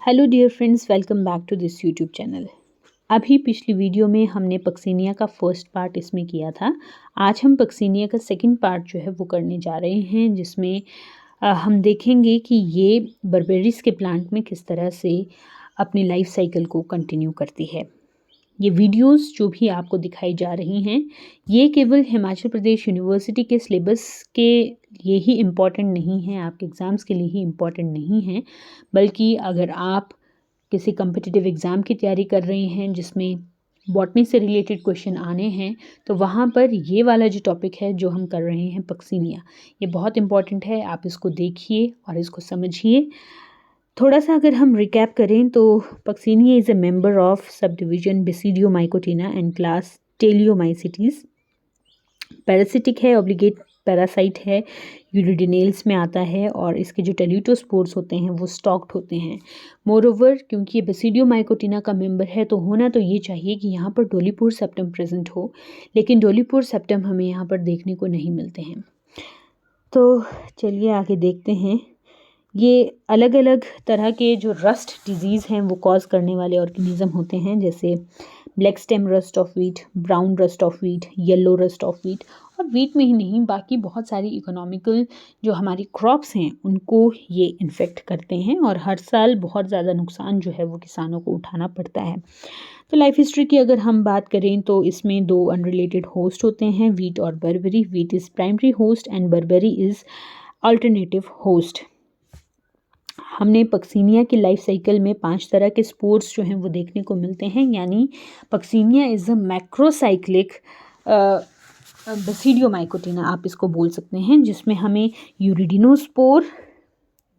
Hello dear friends, welcome back to this YouTube channel. अभी पिछली video में हमने पक्सीनिया का फर्स्ट पार्ट इसमें किया था। आज हम पक्सीनिया का सेकंड पार्ट जो है वो करने जा रहे हैं, जिसमें हम देखेंगे कि ये बर्बेरिस के प्लांट में किस तरह से अपनी लाइफ साइकिल को कंटिन्यू करती है। ये वीडियोस जो भी आपको दिखाई जा रही हैं, ये केवल हिमाचल प्रदेश यूनिवर्सिटी के सिलेबस के लिए ही इम्पॉर्टेंट नहीं है, आपके एग्ज़ाम्स के लिए ही इम्पॉर्टेंट नहीं है, बल्कि अगर आप किसी कम्पिटिटिव एग्ज़ाम की तैयारी कर रहे हैं जिसमें बॉटनी से रिलेटेड क्वेश्चन आने हैं, तो वहाँ पर ये वाला जो टॉपिक है जो हम कर रहे हैं पक्सीनिया, ये बहुत इम्पॉर्टेंट है। आप इसको देखिए और इसको समझिए। थोड़ा सा अगर हम रिकैप करें तो Puccinia is a member of subdivision Basidiomycotina and class Teliomycetes. Parasitic है, ऑब्लिगेट पैरासाइट है, यूरिडिनेल्स में आता है और इसके जो टेल्यूटोस्पोर्स होते हैं वो स्टॉक्ड होते हैं। मोरोवर, क्योंकि ये बेसिडियोमाइकोटिना का मेंबर है तो होना तो ये चाहिए कि यहाँ पर डोलीपोर सेप्टम प्रेजेंट हो, लेकिन डोलीपोर सेप्टम हमें यहाँ पर देखने को नहीं मिलते हैं। तो चलिए आगे देखते हैं। ये अलग अलग तरह के जो रस्ट डिजीज़ हैं वो कॉज करने वाले ऑर्गेनिज्म होते हैं, जैसे black stem rust of wheat, brown rust of wheat, yellow rust of wheat. और वीट में ही नहीं, बाकी बहुत सारी इकोनॉमिकल जो हमारी क्रॉप्स हैं उनको ये इन्फेक्ट करते हैं और हर साल बहुत ज़्यादा नुकसान जो है वो किसानों को उठाना पड़ता है। तो लाइफ हिस्ट्री की अगर हम बात करें तो इसमें दो अनरिलेटेड होस्ट होते हैं, वीट और barberi. Wheat is primary host and barberi is alternative host. हमने पक्सीनिया की लाइफ साइकिल में 5 तरह के स्पोर्स जो हैं वो देखने को मिलते हैं, यानी पक्सीनिया इज़ अ मैक्रोसाइक्लिक बेसिडियोमाइकोटिना आप इसको बोल सकते हैं, जिसमें हमें यूरिडिनोस्पोर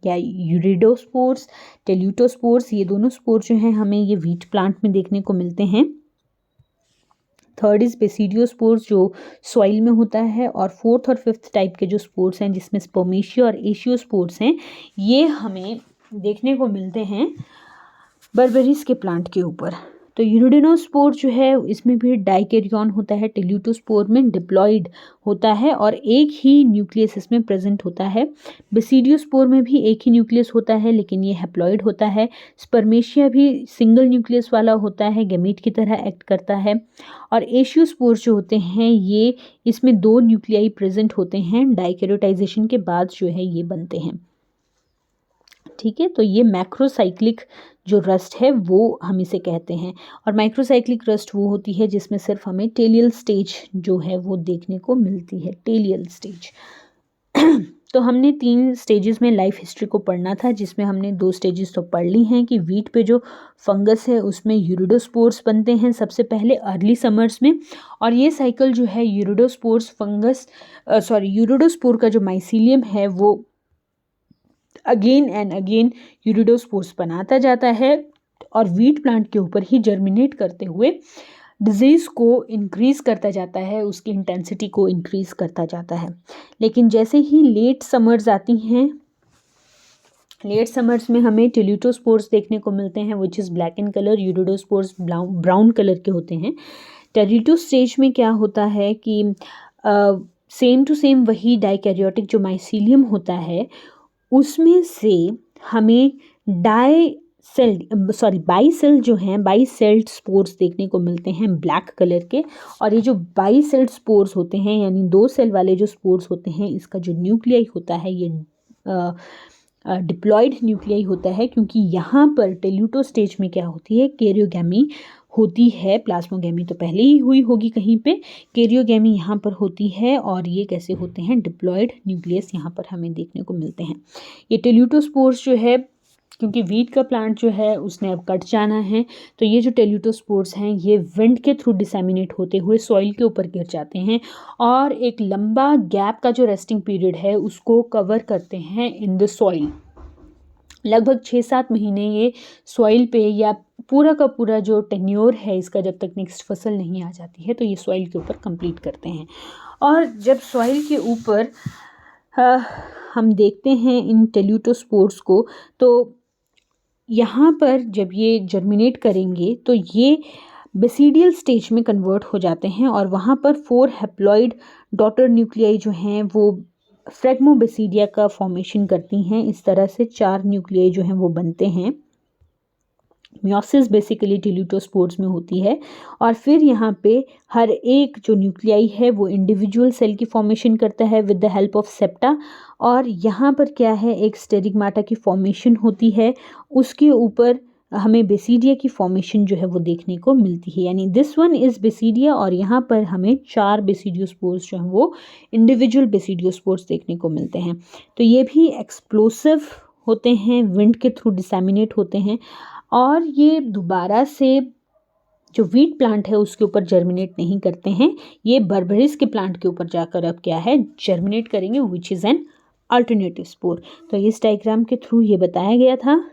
या यूरिडोस्पोर्स, टेल्यूटोस्पोर्स, ये दोनों स्पोर जो हैं हमें ये वीट प्लांट में देखने को मिलते हैं। थर्ड इज़ बेसिडियोस्पोर्स जो सॉइल में होता है, और फोर्थ और फिफ्थ टाइप के जो स्पोर्स हैं जिसमें स्पर्मेशिया और एशियोस्पोर्स हैं, ये हमें देखने को मिलते हैं बर्बेरिस के प्लांट के ऊपर। तो यूरिडिनोस्पोर जो है इसमें भी डाइकैरियन होता है, टेल्यूटोस्पोर में डिप्लॉइड होता है और एक ही न्यूक्लियस इसमें प्रेजेंट होता है। बेसिडियोस्पोर में भी एक ही न्यूक्लियस होता है लेकिन ये हैप्लॉइड होता है। स्पर्मेशिया भी सिंगल न्यूक्लियस वाला होता है, गैमीट की तरह एक्ट करता है। और एशियोस्पोर जो होते हैं ये इसमें 2 न्यूक्लियाई प्रेजेंट होते हैं, डाइकैरियोटाइजेशन के बाद जो है ये बनते हैं। ठीक है, तो ये मैक्रोसाइक्लिक जो रस्ट है वो हम इसे कहते हैं, और माइक्रोसाइक्लिक रस्ट वो होती है जिसमें सिर्फ हमें टेलियल स्टेज जो है वो देखने को मिलती है, टेलियल स्टेज। तो हमने 3 स्टेजेस में लाइफ हिस्ट्री को पढ़ना था, जिसमें हमने 2 स्टेजेस तो पढ़ ली हैं कि वीट पे जो फंगस है उसमें यूरिडोस्पोर्स बनते हैं सबसे पहले अर्ली समर्स में, और ये साइकिल जो है यूरिडोस्पोर्स यूरिडोस्पोर का जो माइसीलियम है वो अगेन एंड अगेन यूरिडोस्पोर्स बनाता जाता है और वीट प्लांट के ऊपर ही जर्मिनेट करते हुए डिजीज़ को इंक्रीज़ करता जाता है, उसकी इंटेंसिटी को इंक्रीज़ करता जाता है। लेकिन जैसे ही लेट समर्स आती हैं, लेट समर्स में हमें टेल्यूटोस्पोर्स देखने को मिलते हैं which is black in colour, uredospores brown colour के होते हैं। टेल्यूटो स्टेज में क्या होता है कि सेम टू सेम वही डाइकैरियोटिक जो माइसीलियम होता है उसमें से हमें बाईसेल जो हैं, बाईसेल्ड स्पोर्स देखने को मिलते हैं ब्लैक कलर के। और ये जो बाईसेल्ड स्पोर्स होते हैं यानी 2 सेल वाले जो स्पोर्स होते हैं, इसका जो न्यूक्लियाई होता है ये डिप्लॉयड न्यूक्लियाई होता है, क्योंकि यहाँ पर टेल्यूटो स्टेज में क्या होती है, कैरियोगैमी होती है। प्लाज्मोगैमी तो पहले ही हुई होगी कहीं पे, कैरियोगैमी यहाँ पर होती है, और ये कैसे होते हैं, डिप्लॉयड न्यूक्लियस यहाँ पर हमें देखने को मिलते हैं। ये टेल्यूटोस्पोर्स जो है, क्योंकि वीट का प्लांट जो है उसने अब कट जाना है, तो ये जो टेल्यूटोस्पोर्स हैं ये विंड के थ्रू डिसेमिनेट होते हुए सॉइल के ऊपर गिर जाते हैं और एक लंबा गैप का जो रेस्टिंग पीरियड है उसको कवर करते हैं इन द सॉइल। लगभग 6-7 महीने ये सॉइल पे, या पूरा का पूरा जो टेन्योर है इसका, जब तक नेक्स्ट फसल नहीं आ जाती है तो ये सॉइल के ऊपर कंप्लीट करते हैं। और जब सॉइल के ऊपर हम देखते हैं इन टेल्यूटोस्पोर्स को, तो यहाँ पर जब ये जर्मिनेट करेंगे तो ये बेसिडियल स्टेज में कन्वर्ट हो जाते हैं और वहाँ पर 4 हैप्लॉइड डॉटर न्यूक्लियाई जो हैं वो फ्रेगमोबेसिडिया का फॉर्मेशन करती हैं। इस तरह से 4 न्यूक्लियाई जो हैं वो बनते हैं। मियोसिस बेसिकली टेल्यूटोस्पोर्स में होती है। और फिर यहाँ पे हर एक जो न्यूक्लियाई है वो इंडिविजुअल सेल की फॉर्मेशन करता है with the help of septa. और यहाँ पर क्या है, एक स्टेरिगमाटा की फॉर्मेशन होती है, उसके ऊपर हमें बेसिडिया की फॉर्मेशन जो है वो देखने को मिलती है। यानी दिस वन इज़ बेसिडिया और यहाँ पर हमें 4 बेसिडियोस्पोर्स जो हैं वो इंडिविजुअल बेसिडियोस्पोर्स देखने को मिलते हैं। तो ये भी एक्सप्लोसिव होते हैं, विंड के थ्रू डिसैमिनेट होते हैं और ये दोबारा से जो वीट प्लांट है उसके ऊपर जर्मिनेट नहीं करते हैं, ये बर्बेरिस के प्लांट के ऊपर जाकर अब क्या है, जर्मिनेट करेंगे, which is an alternative spore. तो इस डायग्राम के थ्रू ये बताया गया था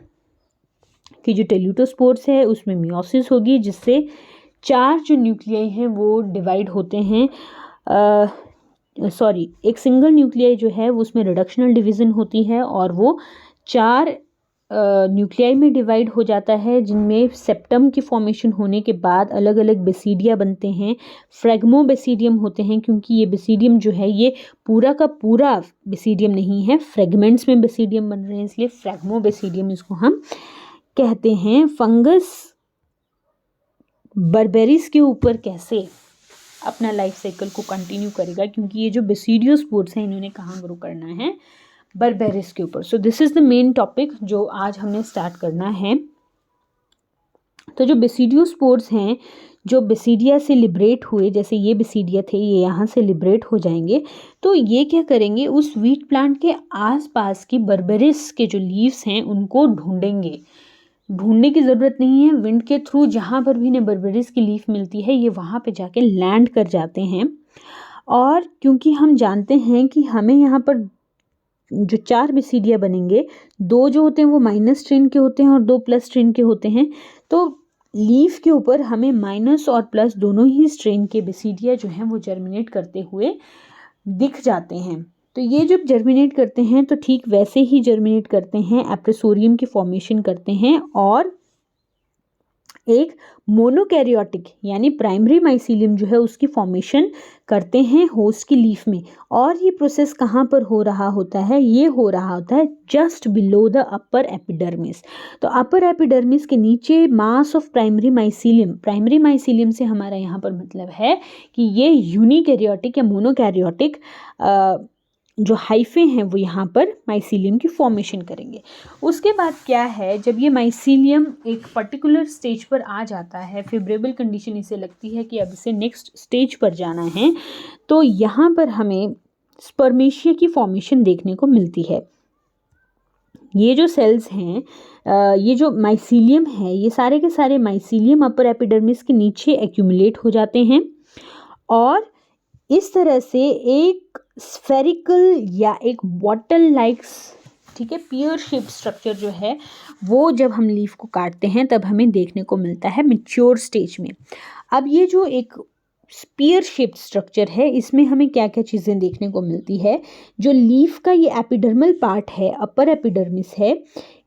कि जो टेल्यूटोस्पोर्स है उसमें मियोसिस होगी, जिससे 4 जो न्यूक्लियाई हैं वो डिवाइड होते हैं। एक सिंगल न्यूक्लियाई जो है वो उसमें रिडक्शनल डिवीज़न होती है और वो 4 न्यूक्लियाई में डिवाइड हो जाता है, जिनमें सेप्टम की फॉर्मेशन होने के बाद अलग अलग बेसिडिया बनते हैं, फ्रेगमो बेसिडियम होते हैं, क्योंकि ये बेसिडियम जो है ये पूरा का पूरा बेसिडियम नहीं है, फ्रेगमेंट्स में बेसिडियम बन रहे हैं, इसलिए फ्रेगमो बेसिडियम इसको हम कहते हैं। फंगस बर्बेरिस के ऊपर कैसे अपना लाइफ साइकिल को कंटिन्यू करेगा, क्योंकि ये जो बेसिडियोस्पोर्स हैं इन्होंने कहाँ ग्रो करना है, बर्बेरिस के ऊपर। So this is the main topic जो आज हमने स्टार्ट करना है। तो जो बेसिडियोस्पोर्स हैं, जो बेसिडिया से लिबरेट हुए, जैसे ये बेसिडिया थे, ये यहाँ से लिबरेट हो जाएंगे, तो ये क्या करेंगे, उस वीट प्लांट के आसपास की बर्बेरिस के जो लीव्स हैं उनको ढूंढेंगे। ढूंढने की ज़रूरत नहीं है, विंड के थ्रू जहाँ पर भी इन्हें बर्बेरिस की लीफ मिलती है ये वहाँ पे जाके लैंड कर जाते हैं। और क्योंकि हम जानते हैं कि हमें यहाँ पर जो 4 बेसिडिया बनेंगे, 2 जो होते हैं वो माइनस स्ट्रेन के होते हैं और 2 प्लस स्ट्रेन के होते हैं, तो लीफ के ऊपर हमें माइनस और प्लस दोनों ही स्ट्रेन के बेसिडिया जो हैं वो जर्मिनेट करते हुए दिख जाते हैं। तो ये जब जर्मिनेट करते हैं तो ठीक वैसे ही जर्मिनेट करते हैं, एप्रेसोरियम की फॉर्मेशन करते हैं और एक मोनोकैरियोटिक यानी प्राइमरी माइसीलियम जो है उसकी फॉर्मेशन करते हैं होस्ट की लीफ में। और ये प्रोसेस कहाँ पर हो रहा होता है, ये हो रहा होता है just below the upper epidermis. तो अपर एपिडर्मिस के नीचे मास ऑफ प्राइमरी माइसीलियम से हमारा यहाँ पर मतलब है कि ये यूनिकैरियोटिक या मोनोकैरियोटिक जो हाइफे हैं वो यहाँ पर माइसीलियम की फॉर्मेशन करेंगे। उसके बाद क्या है, जब ये माइसीलियम एक पर्टिकुलर स्टेज पर आ जाता है, फेवरेबल कंडीशन इसे लगती है कि अब इसे नेक्स्ट स्टेज पर जाना है, तो यहाँ पर हमें स्पर्मेशिया की फॉर्मेशन देखने को मिलती है। ये जो सेल्स हैं, ये जो माइसीलियम है, ये सारे के सारे माइसीलियम अपर एपिडर्मिस के नीचे एक्यूमुलेट हो जाते हैं और इस तरह से एक स्फेरिकल या एक बॉटल लाइक, ठीक है, पियर शेप स्ट्रक्चर जो है वो जब हम लीफ को काटते हैं तब हमें देखने को मिलता है मैच्योर स्टेज में। अब ये जो एक स्पीयर शेप्ड स्ट्रक्चर है इसमें हमें क्या क्या चीज़ें देखने को मिलती है, जो लीफ का ये एपिडर्मल पार्ट है, अपर एपिडर्मिस है,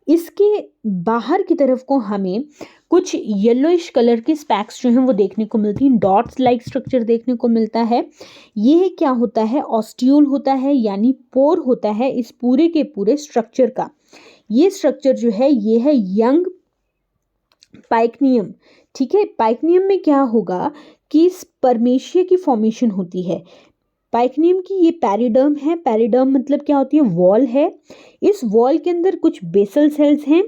इसके बाहर की तरफ को हमें कुछ येलोइश कलर के स्पैक्स जो हैं वो देखने को मिलती हैं, डॉट्स लाइक स्ट्रक्चर देखने को मिलता है। ये क्या होता है, ऑस्टियूल होता है, यानी पोर होता है इस पूरे के पूरे स्ट्रक्चर का। ये स्ट्रक्चर जो है ये है यंग पाइकनियम, ठीक है। पाइकनियम में क्या होगा कि स्पर्मेशिया की फॉर्मेशन होती है। पाइकनियम की ये पैरिडर्म है, पैरिडर्म मतलब क्या होती है, वॉल है। इस वॉल के अंदर कुछ बेसल सेल्स हैं,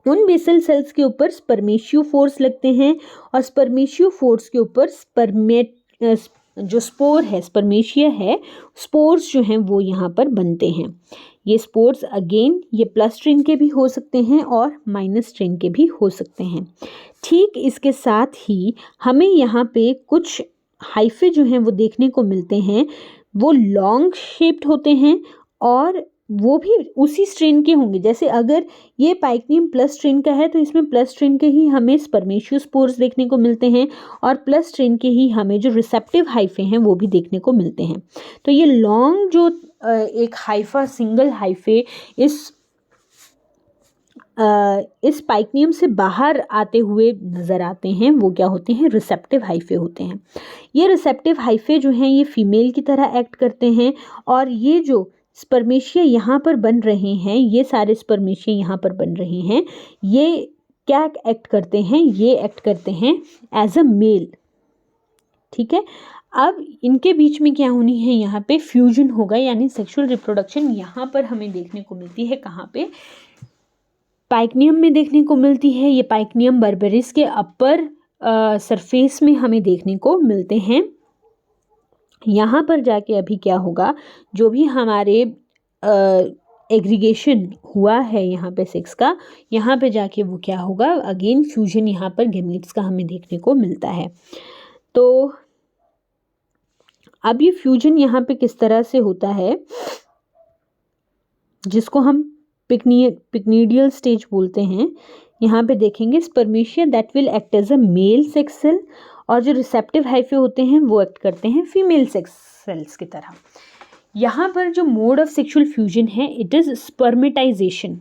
उन बेसल सेल्स के ऊपर स्पर्मेशियोफोर्स लगते हैं और स्पर्मेशियोफोर्स के ऊपर जो स्पोर है, स्पर्मेशिया है, स्पोर्स जो हैं वो यहाँ पर बनते हैं। ये स्पोर्स अगेन ये प्लस स्ट्रेन के भी हो सकते हैं और माइनस स्ट्रेन के भी हो सकते हैं। ठीक इसके साथ ही हमें यहाँ पे कुछ हाइफे जो हैं वो देखने को मिलते हैं, वो लॉन्ग शेप्ड होते हैं और वो भी उसी स्ट्रेन के होंगे। जैसे अगर ये पाइकनियम प्लस स्ट्रेन का है तो इसमें प्लस स्ट्रेन के ही हमें स्पर्मेशियोस्पोर्स देखने को मिलते हैं और प्लस स्ट्रेन के ही हमें जो रिसेप्टिव हाइफे हैं वो भी देखने को मिलते हैं। तो ये लॉन्ग जो एक हाइफा, सिंगल हाइफे इस पाइकनियम से बाहर आते हुए नज़र आते हैं, वो क्या होते हैं, रिसेप्टिव हाइफे होते हैं। ये रिसेप्टिव हाइफे जो हैं ये फीमेल की तरह एक्ट करते हैं और ये जो स्पर्मेशिया यहाँ पर बन रहे हैं, ये सारे स्पर्मेशिया यहाँ पर बन रहे हैं, ये क्या एक्ट करते हैं, ये एक्ट करते हैं एज अ मेल, ठीक है। अब इनके बीच में क्या होनी है, यहाँ पे फ्यूजन होगा, यानी सेक्सुअल रिप्रोडक्शन यहाँ पर हमें देखने को मिलती है। कहाँ पे, पाइकनियम में देखने को मिलती है। ये पाइकनियम बर्बेरिस के अपर सरफेस में हमें देखने को मिलते हैं। यहाँ पर जाके अभी क्या होगा, जो भी हमारे एग्रीगेशन हुआ है यहाँ पे सेक्स का, यहाँ पे जाके वो क्या होगा, अगेन फ्यूजन यहाँ पर गैमीट्स का हमें देखने को मिलता है। तो अब ये फ्यूजन यहाँ पे किस तरह से होता है, जिसको हम पिक्नीडियल स्टेज बोलते हैं। यहाँ पे देखेंगे spermatia that will act as a male sex cell, और जो रिसेप्टिव हाइफे होते हैं वो एक्ट करते हैं फीमेल सेक्स सेल्स की तरह। यहाँ पर जो मोड ऑफ सेक्सुअल फ्यूजन है, इट इज़ स्पर्मेटाइजेशन।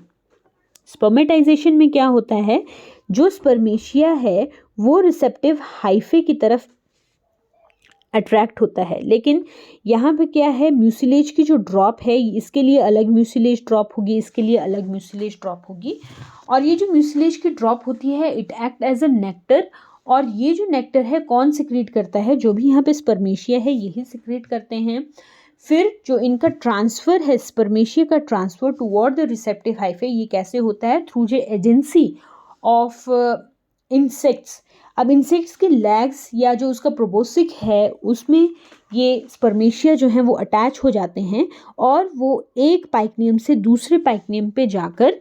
स्पर्मेटाइजेशन में क्या होता है, जो स्पर्मेशिया है वो रिसेप्टिव हाइफे की तरफ अट्रैक्ट होता है। लेकिन यहाँ पे क्या है, म्यूसिलेज की जो ड्रॉप है, इसके लिए अलग म्यूसिलेज ड्रॉप होगी, इसके लिए अलग म्यूसिलेज ड्रॉप होगी। और ये जो म्यूसिलेज की ड्रॉप होती है, it act as a nectar. और ये जो नेक्टर है कौन सिक्रीट करता है, जो भी यहाँ पे स्पर्मेशिया है यही सिक्रीट करते हैं। फिर जो इनका ट्रांसफ़र है, स्पर्मेशिया का transfer toward the receptive hyphae, ये कैसे होता है, through the agency of insects. अब इंसेक्ट्स के लेग्स या जो उसका प्रोबोसिक है, उसमें ये स्पर्मेशिया जो हैं वो अटैच हो जाते हैं, और वो एक पाइकनियम से दूसरे पाइकनियम पे जाकर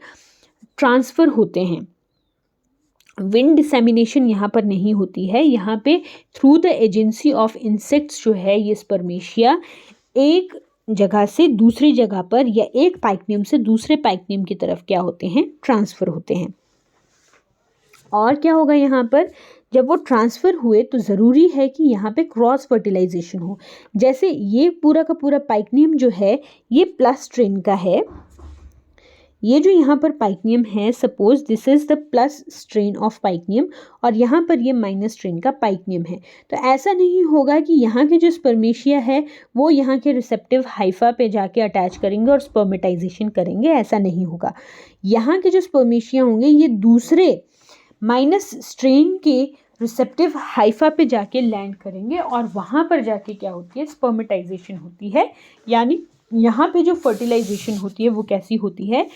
ट्रांसफ़र होते हैं। विंड डिसेमिनेशन यहाँ पर नहीं होती है। यहाँ पे through the agency of insects जो है, ये स्पर्मेशिया एक जगह से दूसरी जगह पर, या एक पाइकनियम से दूसरे पाइकनियम की तरफ क्या होते हैं, ट्रांसफ़र होते हैं। और क्या होगा यहाँ पर, जब वो ट्रांसफ़र हुए तो ज़रूरी है कि यहाँ पे क्रॉस फर्टिलाइजेशन हो। जैसे ये पूरा का पूरा पाइकनियम जो है ये प्लस स्ट्रेन का है। ये जो यहाँ पर पाइकनियम है, suppose this is the plus strain of pycnium, और यहाँ पर ये माइनस स्ट्रेन का पाइकनियम है। तो ऐसा नहीं होगा कि यहाँ के जो स्पर्मेशिया है वो यहाँ के रिसेप्टिव हाइफा पे जाके अटैच करेंगे और स्पर्मेटाइजेशन करेंगे, ऐसा नहीं होगा। यहाँ के जो स्पर्मेशिया होंगे ये दूसरे माइनस स्ट्रेन के रिसेप्टिव हाइफा पे जाके लैंड करेंगे, और वहाँ पर जाके क्या होती है, स्पर्मेटाइजेशन होती है। यानी यहाँ पे जो फर्टिलाइजेशन होती है वो कैसी होती है,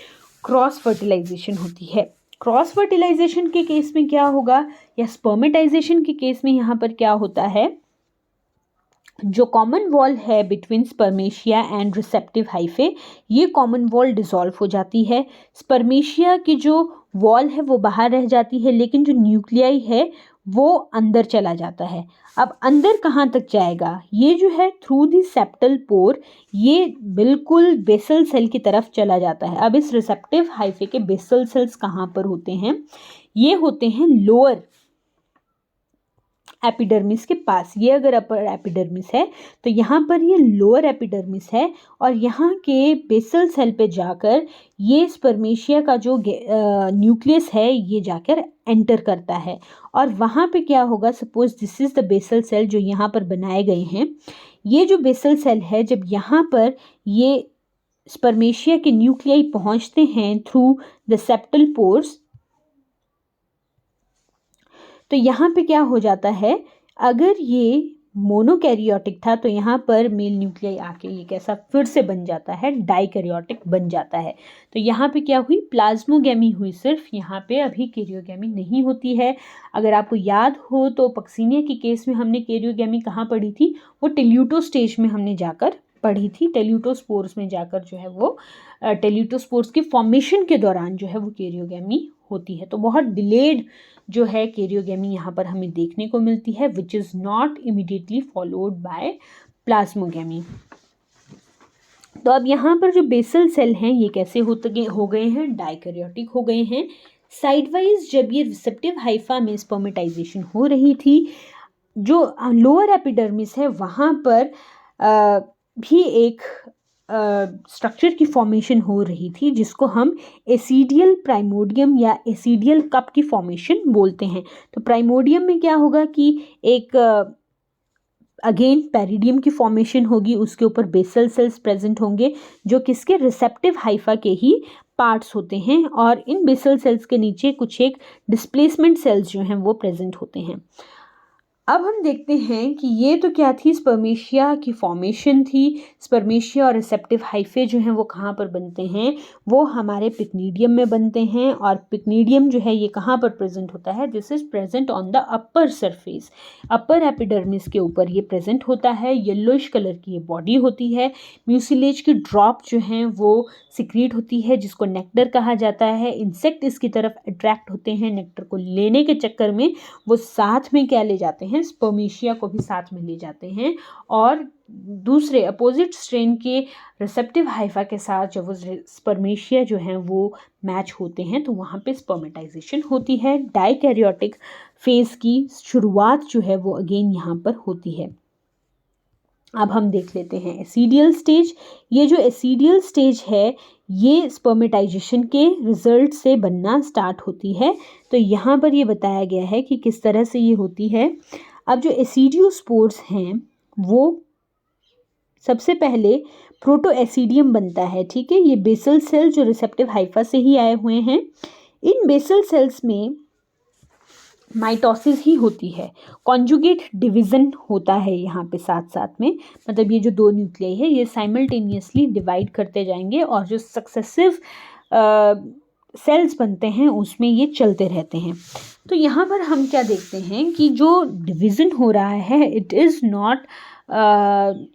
क्रॉस फर्टिलाइजेशन होती है। क्रॉस फर्टिलाइजेशन के केस में क्या होगा, या स्पर्मेटाइजेशन के केस में यहाँ पर क्या होता है, जो कॉमन वॉल है between spermatia and receptive hyphae, ये कॉमन वॉल डिसॉल्व हो जाती है। स्पर्मेशिया की जो वॉल है वो बाहर रह जाती है, लेकिन जो न्यूक्लियाई है वो अंदर चला जाता है। अब अंदर कहाँ तक जाएगा, ये जो है थ्रू दी सेप्टल पोर, ये बिल्कुल बेसल सेल की तरफ चला जाता है। अब इस रिसेप्टिव हाइफे के बेसल सेल्स कहाँ पर होते हैं, ये होते हैं लोअर एपिडर्मिस के पास। ये अगर अपर एपिडर्मिस है तो यहाँ पर ये लोअर एपिडर्मिस है, और यहाँ के बेसल सेल पे जाकर ये स्पर्मेशिया का जो न्यूक्लियस है ये जाकर एंटर करता है। और वहाँ पे क्या होगा, suppose this is the basal cell जो यहाँ पर बनाए गए हैं। ये जो बेसल सेल है, जब यहाँ पर ये स्पर्मेशिया के न्यूक्लियाई पहुँचते हैं थ्रू द सेप्टल पोर्स, तो यहाँ पे क्या हो जाता है, अगर ये मोनोकैरियोटिक था तो यहाँ पर मेल न्यूक्लियाई आके ये कैसा फिर से बन जाता है, डाइकैरियोटिक बन जाता है। तो यहाँ पे क्या हुई, प्लाज्मोगैमी हुई सिर्फ, यहाँ पे अभी कैरियोगैमी नहीं होती है। अगर आपको याद हो तो पक्सीनिया के केस में हमने कैरियोगैमी कहाँ पढ़ी थी, वो टेल्यूटो स्टेज में हमने जाकर पढ़ी थी। टेल्यूटोस्पोर्स में जाकर जो है वो टेल्यूटोस्पोर्स के फॉर्मेशन के दौरान जो है वो कैरियोगैमी होती है। तो बहुत डिलेड जो है कैरियोगैमी यहाँ पर हमें देखने को मिलती है, which is not immediately followed by plasmogamy. तो अब यहाँ पर जो बेसल सेल हैं ये कैसे हो गए हैं, डाइकैरियोटिक हो गए हैं। साइडवाइज जब ये रिसेप्टिव हाइफा में स्पर्मेटाइजेशन हो रही थी, जो लोअर एपिडर्मिस है वहाँ पर भी एक स्ट्रक्चर की फॉर्मेशन हो रही थी, जिसको हम एसिडियल प्राइमोडियम या एसिडियल कप की फॉर्मेशन बोलते हैं। तो प्राइमोडियम में क्या होगा कि एक अगेन पेरिडियम की फॉर्मेशन होगी, उसके ऊपर बेसल सेल्स प्रेजेंट होंगे जो किसके, रिसेप्टिव हाइफा के ही पार्ट्स होते हैं और इन बेसल सेल्स के नीचे कुछ एक डिस्प्लेसमेंट सेल्स जो हैं वो प्रेजेंट होते हैं। अब हम देखते हैं कि ये तो क्या थी, स्पर्मेशिया की फॉर्मेशन थी। स्पर्मेशिया और रिसेप्टिव हाइफे जो हैं वो कहाँ पर बनते हैं, वो हमारे पिक्नीडियम में बनते हैं। और पिक्नीडियम जो है ये कहाँ पर प्रेजेंट होता है, this is present on the upper surface, upper epidermis के ऊपर ये प्रेजेंट होता है। येलोइश कलर की ये बॉडी होती है। म्यूसिलेज की ड्रॉप जो हैं वो सिक्रीट होती है जिसको नेक्टर कहा जाता है। इंसेक्ट इसकी तरफ अट्रैक्ट होते हैं, नेक्टर को लेने के चक्कर में वो साथ में क्या ले जाते हैं, स्पर्मेशिया को भी साथ में ले जाते हैं। और दूसरे अपोजिट स्ट्रेन के रिसेप्टिव हाइफा के साथ जब वो स्पर्मेशिया जो हैं वो मैच होते हैं तो वहाँ पे स्पर्मेटाइजेशन होती है। डाइकैरियोटिक फेज की शुरुआत जो है वो अगेन यहाँ पर होती है। अब हम देख लेते हैं एसिडियल स्टेज। ये जो एसिडियल स्टेज है ये स्पर्मेटाइजेशन के रिजल्ट से बनना स्टार्ट होती है। तो यहाँ पर ये बताया गया है कि किस तरह से ये होती है। अब जो एसिडियोस्पोर्स हैं वो सबसे पहले प्रोटोएसिडियम बनता है, ठीक है। ये बेसल सेल जो रिसेप्टिव हाइफा से ही आए हुए हैं। इन बेसल सेल्स में माइटोसिस ही होती है, कॉन्जुगेट डिवीज़न होता है यहाँ पे साथ साथ में। मतलब ये जो दो न्यूक्लियाई है ये साइमल्टेनियसली डिवाइड करते जाएंगे और जो सक्सेसिव सेल्स बनते हैं उसमें ये चलते रहते हैं। तो यहाँ पर हम क्या देखते हैं कि जो डिवीज़न हो रहा है it is not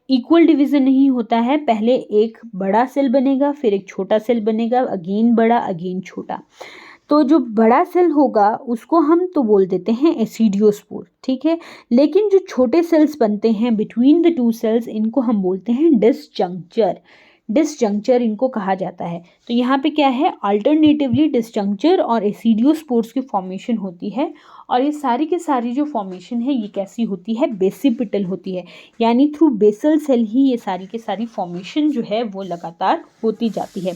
equal division नहीं होता है। पहले एक बड़ा सेल बनेगा, फिर एक छोटा सेल बनेगा, अगेन बड़ा, अगेन छोटा। तो जो बड़ा सेल होगा उसको हम तो बोल देते हैं एसिडियोस्पोर, ठीक है। लेकिन जो छोटे सेल्स बनते हैं बिटवीन द टू सेल्स इनको हम बोलते हैं डिसजंक्चर। डिसजंक्चर इनको कहा जाता है। तो यहाँ पे क्या है, अल्टरनेटिवली डिसजंक्चर और एसिडियोस्पोर्स की फॉर्मेशन होती है। और ये सारी के सारी जो फॉर्मेशन है ये कैसी होती है, बेसिपिटल होती है। यानी थ्रू बेसल सेल ही ये सारी के सारी फॉर्मेशन जो है वो लगातार होती जाती है।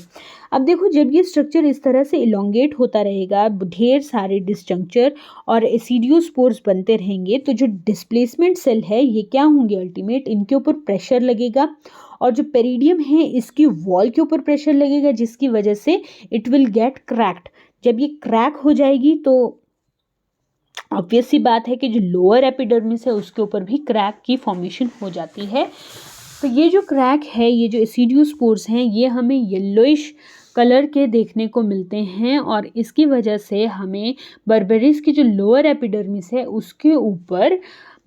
अब देखो जब ये स्ट्रक्चर इस तरह से इलोंगेट होता रहेगा, ढेर सारे डिसजंक्चर और एसिडियोस्पोर्स बनते रहेंगे, तो जो डिस्प्लेसमेंट सेल है ये क्या होंगे, अल्टीमेट इनके ऊपर प्रेशर लगेगा और जो पेरिडियम है इसकी वॉल के ऊपर प्रेशर लगेगा जिसकी वजह से इट विल गेट क्रैक्ड। जब ये क्रैक हो जाएगी तो ऑब्वियस सी बात है कि जो लोअर एपिडर्मिस है उसके ऊपर भी क्रैक की फॉर्मेशन हो जाती है। तो ये जो क्रैक है, ये जो एसिडियोस्पोर्स हैं ये हमें येलोइश कलर के देखने को मिलते हैं और इसकी वजह से हमें बर्बेरिस की जो लोअर एपिडर्मिस है उसके ऊपर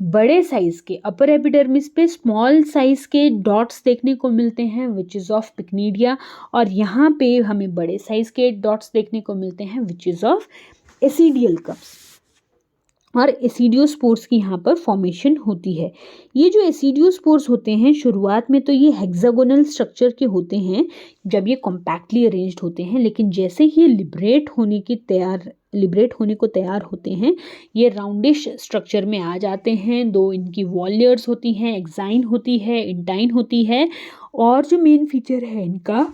बड़े साइज़ के, अपर एपिडर्मिस पे स्मॉल साइज़ के डॉट्स देखने को मिलते हैं विच इज़ ऑफ पिक्नीडिया, और यहाँ पे हमें बड़े साइज़ के डॉट्स देखने को मिलते हैं विच इज़ ऑफ एसिडियल कप्स। और एसिडियोस्पोर्स की यहाँ पर फॉर्मेशन होती है। ये जो एसिडियोस्पोर्स होते हैं शुरुआत में तो ये हेक्सागोनल स्ट्रक्चर के होते हैं जब ये कॉम्पैक्टली अरेंज्ड होते हैं, लेकिन जैसे ही लिबरेट होने को तैयार होते हैं ये राउंडिश स्ट्रक्चर में आ जाते हैं। दो इनकी वॉल लेयर्स होती हैं, एक्साइन होती है, इंटाइन होती है। और जो मेन फीचर है इनका,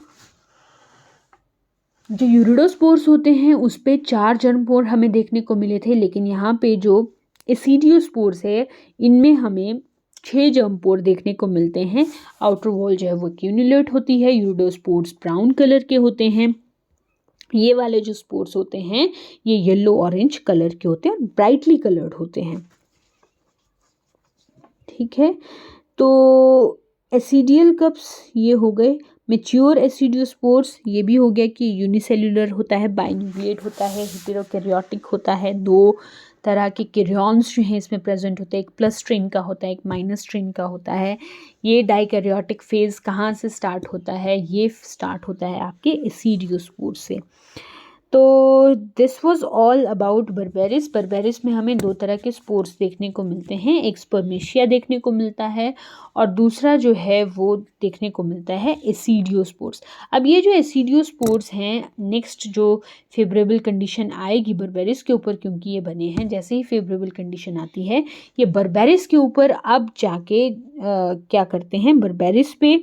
जो यूरिडोस्पोर्स होते हैं उस पे 4 जर्मपोर हमें देखने को मिले थे, लेकिन यहाँ पे जो एसिडियोस्पोर्स है इनमें हमें 6 जर्मपोर देखने को मिलते हैं। आउटर वॉल जो है वो क्यूमुलेट होती है। यूरिडोस्पोर्स ब्राउन कलर के होते हैं। ये वाले जो स्पोर्स होते हैं ये येलो ऑरेंज कलर के होते हैं और ब्राइटली कलर्ड होते हैं, ठीक है। तो एसिडियल कप्स ये हो गए। मैच्योर एसिडियोस्पोर्स ये भी हो गया कि यूनिसेल्युलर होता है, बाइन्यूक्लिएट होता है, हेटेरोकैरियोटिक होता है। 2 तरह के कैरियॉन्स जो हैं इसमें प्रेजेंट होते हैं, एक प्लस स्ट्रेन का होता है, एक माइनस स्ट्रेन का होता है। ये डाइकैरियोटिक फेज कहाँ से स्टार्ट होता है, ये स्टार्ट होता है आपके एसिडियोस्पोर से। तो this was all about berberis. Berberis में हमें 2 तरह के स्पोर्स देखने को मिलते हैं, एक स्पर्मेशिया देखने को मिलता है और दूसरा जो है वो देखने को मिलता है एसिडियोस्पोर्स। अब ये जो एसिडियोस्पोर्स हैं, नेक्स्ट जो फेवरेबल कंडीशन आएगी बर्बेरिस के ऊपर, क्योंकि ये बने हैं, जैसे ही फेवरेबल कंडीशन आती है ये बर्बेरिस के ऊपर अब जाके क्या करते हैं, बर्बेरिस पे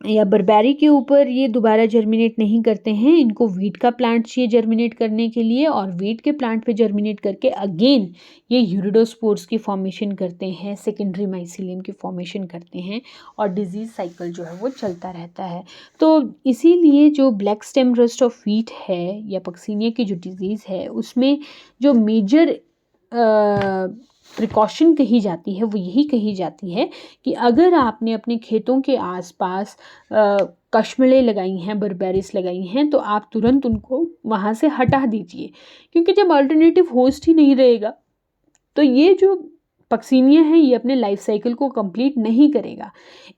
या बरबेरी के ऊपर ये दोबारा जर्मिनेट नहीं करते हैं। इनको वीट का प्लांट चाहिए जर्मिनेट करने के लिए, और वीट के प्लांट पे जर्मिनेट करके अगेन ये यूरिडोस्पोर्स की फॉर्मेशन करते हैं, सेकेंडरी माइसीलियम की फॉर्मेशन करते हैं, और डिजीज़ साइकिल जो है वो चलता रहता है। तो इसीलिए जो black stem rust of wheat है या पक्सीनिया की जो डिज़ीज़ है, उसमें जो मेजर प्रिकॉशन कही जाती है वो यही कही जाती है कि अगर आपने अपने खेतों के आसपास कशमेलें लगाई हैं, बरबेरिस लगाई हैं, तो आप तुरंत उनको वहाँ से हटा दीजिए, क्योंकि जब अल्टरनेटिव होस्ट ही नहीं रहेगा तो ये जो पक्सीनिया है ये अपने लाइफ साइकिल को कंप्लीट नहीं करेगा।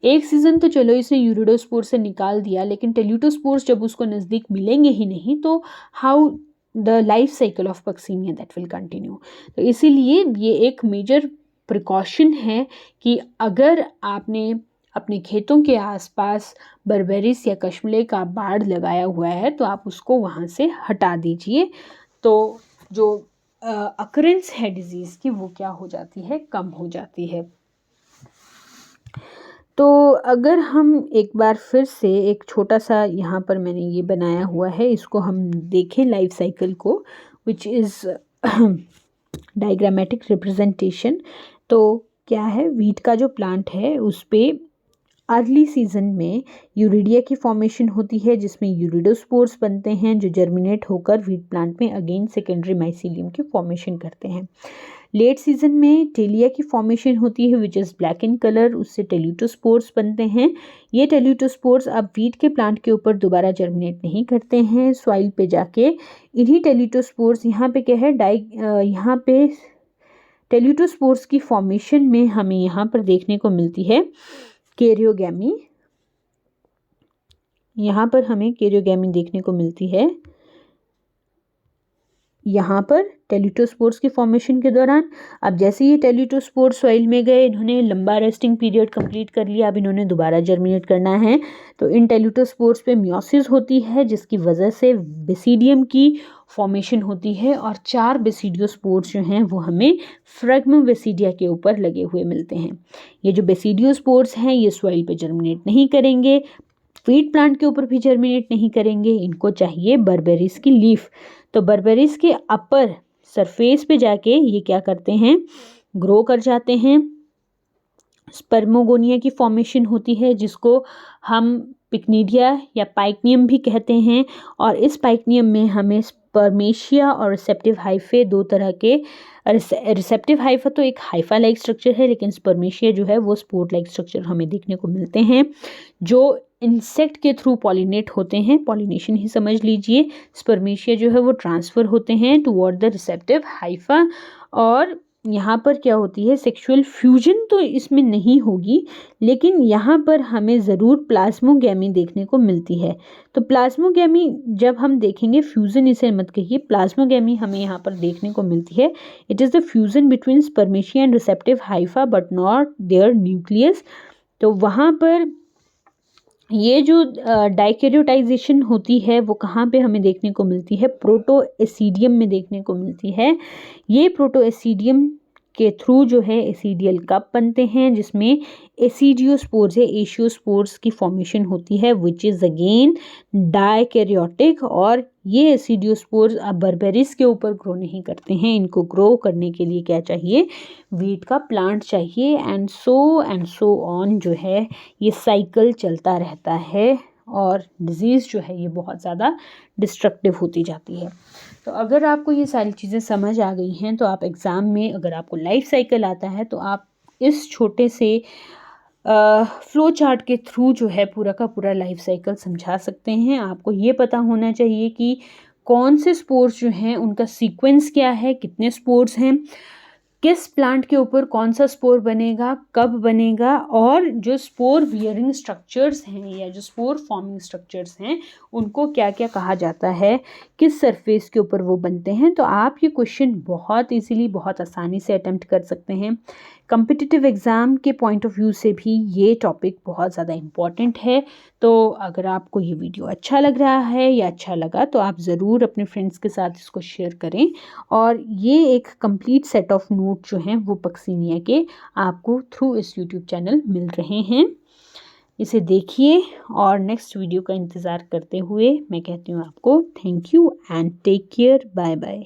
एक सीज़न तो चलो इसने यूरिडोस्पोर से निकाल दिया, लेकिन टेल्यूटोस्पोर्स जब उसको नज़दीक मिलेंगे ही नहीं, तो how the life cycle of Puccinia that will continue. तो इसीलिए ये एक मेजर प्रिकॉशन है कि अगर आपने अपने खेतों के आसपास बरबेरिस या कशमले का बाड़ लगाया हुआ है तो आप उसको वहाँ से हटा दीजिए, तो जो अकरेंस है डिजीज़ की वो क्या हो जाती है, कम हो जाती है। तो अगर हम एक बार फिर से एक छोटा सा यहाँ पर मैंने ये बनाया हुआ है, इसको हम देखें लाइफ साइकिल को, विच इज़ डायग्रामेटिक रिप्रेजेंटेशन। तो क्या है, वीट का जो प्लांट है उस पर अर्ली सीजन में यूरिडिया की फॉर्मेशन होती है, जिसमें यूरिडोस्पोर्स बनते हैं जो जर्मिनेट होकर वीट प्लांट में अगेन सेकेंडरी माइसीलियम की फॉर्मेशन करते हैं। लेट सीजन में टेलिया की फॉर्मेशन होती है विच इज़ ब्लैक इन कलर, उससे टेल्यूटोस्पोर्स बनते हैं। ये टेल्यूटोस्पोर्स अब वीट के प्लांट के ऊपर दोबारा जर्मिनेट नहीं करते हैं, सॉइल पे जाके इन्हीं टेल्यूटोस्पोर्स, यहाँ पे क्या है यहाँ पे टेल्यूटोस्पोर्स की फॉर्मेशन में हमें यहाँ पर देखने को मिलती है कैरियोगैमी। यहाँ पर हमें कैरियोगैमी देखने को मिलती है। यहाँ पर टेल्यूटोस्पोर्स की फॉर्मेशन के दौरान, अब जैसे ये टेल्यूटोस्पोर्स सॉइल में गए, इन्होंने लंबा रेस्टिंग पीरियड कंप्लीट कर लिया, अब इन्होंने दोबारा जर्मिनेट करना है, तो इन टेल्यूटोस्पोर्स पे मियोसिस होती है, जिसकी वजह से बेसिडियम की फॉर्मेशन होती है, और 4 बेसिडियोस्पोर्स जो हैं वो हमें फ्रैग्मा बेसिडिया के ऊपर लगे हुए मिलते हैं। ये जो बेसिडियोस्पोर्स हैं ये सॉइल पे जर्मिनेट नहीं करेंगे, वीट प्लांट के ऊपर भी जर्मिनेट नहीं करेंगे, इनको चाहिए बरबेरिस की लीफ। तो बरबेरिस के अपर सरफेस पे जाके ये क्या करते हैं, ग्रो कर जाते हैं। स्पर्मोगोनिया की फॉर्मेशन होती है, जिसको हम पिक्निडिया या पाइकनियम भी कहते हैं, और इस पाइकनियम में हमें स्पर्मेशिया और रिसेप्टिव हाइफे, दो तरह के, रिसेप्टिव हाइफा तो एक हाइफा लाइक स्ट्रक्चर है, लेकिन स्पर्मेशिया जो है वो स्पोर्ट लाइक स्ट्रक्चर हमें देखने को मिलते हैं, जो इंसेक्ट के थ्रू पॉलिनेट होते हैं, पॉलिनेशन ही समझ लीजिए। स्पर्मेशिया जो है वो ट्रांसफ़र होते हैं टुवर्ड द रिसेप्टिव हाइफा, और यहाँ पर क्या होती है, सेक्सुअल फ्यूजन तो इसमें नहीं होगी, लेकिन यहाँ पर हमें ज़रूर प्लाज्मोगैमी देखने को मिलती है। तो प्लाज्मोगैमी जब हम देखेंगे, फ्यूज़न इसे मत कहिए, प्लाज्मोगैमी हमें यहाँ पर देखने को मिलती है। It is the fusion between spermatia and receptive hypha but not their nucleus. तो वहाँ पर ये जो डाइकैरियोटाइजेशन होती है वो कहाँ पे हमें देखने को मिलती है, प्रोटोएसिडियम में देखने को मिलती है। ये प्रोटोएसिडियम के थ्रू जो है एसिडियल कप बनते हैं, जिसमें एसिडियोस्पोर्स या एशियोस्पोर्स की फॉर्मेशन होती है, विच इज़ अगेन डाइकैरियोटिक। और ये एसिडियोस्पोर्स अब बरबेरिस के ऊपर ग्रो नहीं करते हैं, इनको ग्रो करने के लिए क्या चाहिए, वीट का प्लांट चाहिए, एंड सो ऑन जो है ये साइकिल चलता रहता है, और डिज़ीज़ जो है ये बहुत ज़्यादा डिस्ट्रक्टिव होती जाती है। तो अगर आपको ये सारी चीज़ें समझ आ गई हैं, तो आप एग्ज़ाम में अगर आपको लाइफ साइकिल आता है तो आप इस छोटे से फ्लो चार्ट के थ्रू जो है पूरा का पूरा लाइफ साइकिल समझा सकते हैं। आपको ये पता होना चाहिए कि कौन से स्पोर्स जो हैं उनका सीक्वेंस क्या है, कितने स्पोर्स हैं, किस प्लांट के ऊपर कौन सा स्पोर बनेगा, कब बनेगा, और जो स्पोर बियरिंग स्ट्रक्चर्स हैं या जो स्पोर फॉर्मिंग स्ट्रक्चर्स हैं उनको क्या क्या कहा जाता है, किस सरफेस के ऊपर वो बनते हैं। तो आप ये क्वेश्चन बहुत इजीली, बहुत आसानी से अटेम्प्ट कर सकते हैं। कम्पिटिटिव एग्ज़ाम के पॉइंट ऑफ व्यू से भी ये टॉपिक बहुत ज़्यादा इम्पॉर्टेंट है। तो अगर आपको ये वीडियो अच्छा लग रहा है या अच्छा लगा तो आप ज़रूर अपने फ्रेंड्स के साथ इसको शेयर करें, और ये एक कंप्लीट सेट ऑफ नोट जो हैं वो पक्सीनिया के आपको थ्रू इस यूट्यूब चैनल मिल रहे हैं। इसे देखिए और नेक्स्ट वीडियो का इंतज़ार करते हुए मैं कहती हूँ आपको thank you and take care, bye bye.